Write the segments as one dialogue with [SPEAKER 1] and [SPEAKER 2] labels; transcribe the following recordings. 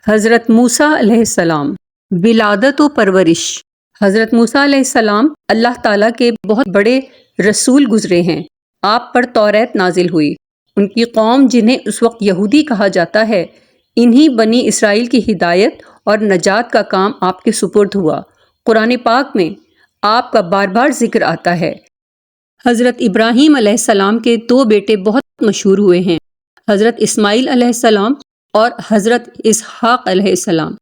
[SPEAKER 1] حضرت موسیٰ علیہ السلام، ولادت و پرورش۔ حضرت موسیٰ علیہ السلام اللہ تعالیٰ کے بہت بڑے رسول گزرے ہیں۔ آپ پر توریت نازل ہوئی۔ ان کی قوم جنہیں اس وقت یہودی کہا جاتا ہے، انہی بنی اسرائیل کی ہدایت اور نجات کا کام آپ کے سپرد ہوا۔ قرآن پاک میں آپ کا بار بار ذکر آتا ہے۔ حضرت ابراہیم علیہ السلام کے دو بیٹے بہت مشہور ہوئے ہیں، حضرت اسماعیل علیہ السلام اور حضرت اسحاق علیہ السلام۔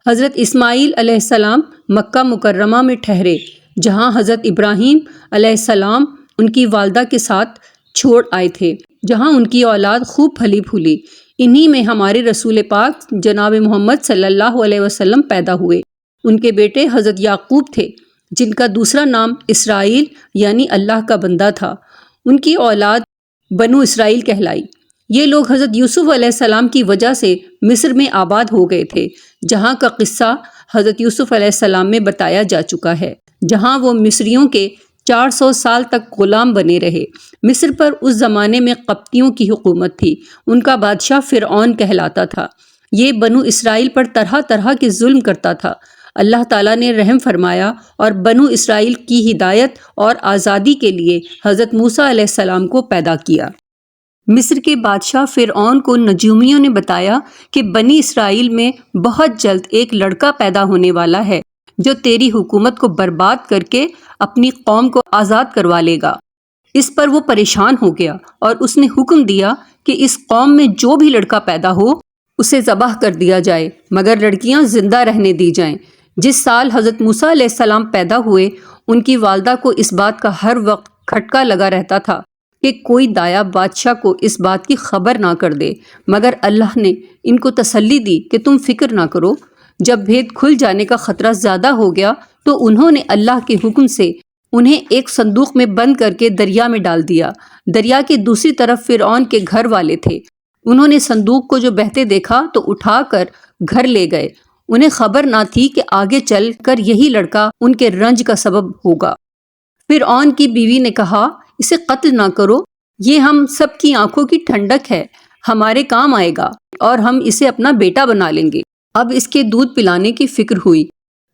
[SPEAKER 1] حضرت اسماعیل علیہ السلام مکہ مکرمہ میں ٹھہرے، جہاں حضرت ابراہیم علیہ السلام ان کی والدہ کے ساتھ چھوڑ آئے تھے، جہاں ان کی اولاد خوب پھلی پھولی۔ انہی میں ہمارے رسول پاک جناب محمد صلی اللہ علیہ وسلم پیدا ہوئے۔ ان کے بیٹے حضرت یعقوب تھے، جن کا دوسرا نام اسرائیل یعنی اللہ کا بندہ تھا۔ ان کی اولاد بنو اسرائیل کہلائی۔ یہ لوگ حضرت یوسف علیہ السلام کی وجہ سے مصر میں آباد ہو گئے تھے، جہاں کا قصہ حضرت یوسف علیہ السلام میں بتایا جا چکا ہے، جہاں وہ مصریوں کے 400 سال تک غلام بنے رہے۔ مصر پر اس زمانے میں قبطیوں کی حکومت تھی، ان کا بادشاہ فرعون کہلاتا تھا۔ یہ بنو اسرائیل پر طرح طرح کے ظلم کرتا تھا۔ اللہ تعالیٰ نے رحم فرمایا اور بنو اسرائیل کی ہدایت اور آزادی کے لیے حضرت موسیٰ علیہ السلام کو پیدا کیا۔ مصر کے بادشاہ فرعون کو نجومیوں نے بتایا کہ بنی اسرائیل میں بہت جلد ایک لڑکا پیدا ہونے والا ہے جو تیری حکومت کو برباد کر کے اپنی قوم کو آزاد کروا لے گا۔ اس پر وہ پریشان ہو گیا اور اس نے حکم دیا کہ اس قوم میں جو بھی لڑکا پیدا ہو اسے ذبح کر دیا جائے، مگر لڑکیاں زندہ رہنے دی جائیں۔ جس سال حضرت موسیٰ علیہ السلام پیدا ہوئے، ان کی والدہ کو اس بات کا ہر وقت کھٹکا لگا رہتا تھا کہ کوئی دایا بادشاہ کو اس بات کی خبر نہ کر دے، مگر اللہ نے ان کو تسلی دی کہ تم فکر نہ کرو۔ جب بھید کھل جانے کا خطرہ زیادہ ہو گیا تو انہوں نے اللہ کے حکم سے انہیں ایک صندوق میں بند کر کے دریا میں ڈال دیا۔ دریا کی دوسری طرف فرعون کے گھر والے تھے۔ انہوں نے صندوق کو جو بہتے دیکھا تو اٹھا کر گھر لے گئے۔ انہیں خبر نہ تھی کہ آگے چل کر یہی لڑکا ان کے رنج کا سبب ہوگا۔ فرعون کی بیوی نے کہا، اسے قتل نہ کرو، یہ ہم سب کی آنکھوں کی ٹھنڈک ہے، ہمارے کام آئے گا اور ہم اسے اپنا بیٹا بنا لیں گے۔ اب اس کے دودھ پلانے کی فکر ہوئی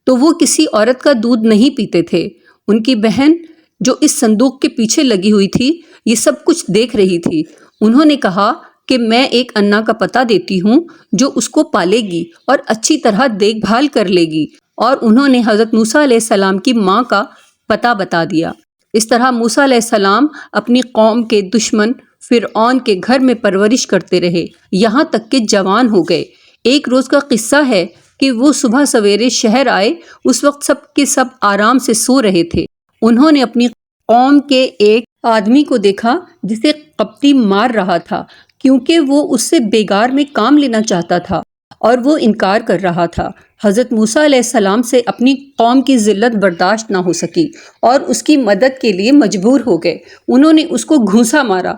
[SPEAKER 1] تو وہ کسی عورت کا دودھ نہیں پیتے تھے۔ ان کی بہن جو اس صندوق کے پیچھے لگی ہوئی تھی، یہ سب کچھ دیکھ رہی تھی۔ انہوں نے کہا کہ میں ایک انا کا پتہ دیتی ہوں جو اس کو پالے گی اور اچھی طرح دیکھ بھال کر لے گی، اور انہوں نے حضرت موسیٰ علیہ السلام کی ماں کا پتہ بتا دیا۔ اس طرح موسیٰ علیہ السلام اپنی قوم کے دشمن فرعون کے گھر میں پرورش کرتے رہے، یہاں تک کہ جوان ہو گئے۔ ایک روز کا قصہ ہے کہ وہ صبح سویرے شہر آئے، اس وقت سب کے سب آرام سے سو رہے تھے۔ انہوں نے اپنی قوم کے ایک آدمی کو دیکھا جسے قبطی مار رہا تھا، کیونکہ وہ اس سے بیگار میں کام لینا چاہتا تھا اور وہ انکار کر رہا تھا۔ حضرت موسیٰ علیہ السلام سے اپنی قوم کی ذلت برداشت نہ ہو سکی اور اس کی مدد کے لیے مجبور ہو گئے۔ انہوں نے اس کو گھونسا مارا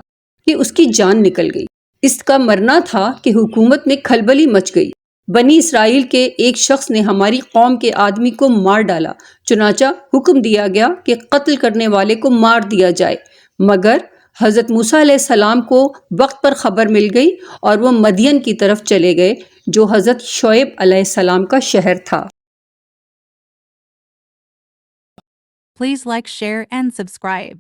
[SPEAKER 1] کہ اس کی جان نکل گئی۔ اس کا مرنا تھا کہ حکومت میں کھلبلی مچ گئی۔ بنی اسرائیل کے ایک شخص نے ہماری قوم کے آدمی کو مار ڈالا، چنانچہ حکم دیا گیا کہ قتل کرنے والے کو مار دیا جائے۔ مگر حضرت موسیٰ علیہ السلام کو وقت پر خبر مل گئی اور وہ مدین کی طرف چلے گئے، جو حضرت شعیب علیہ السلام کا شہر تھا۔
[SPEAKER 2] Please like, share and subscribe.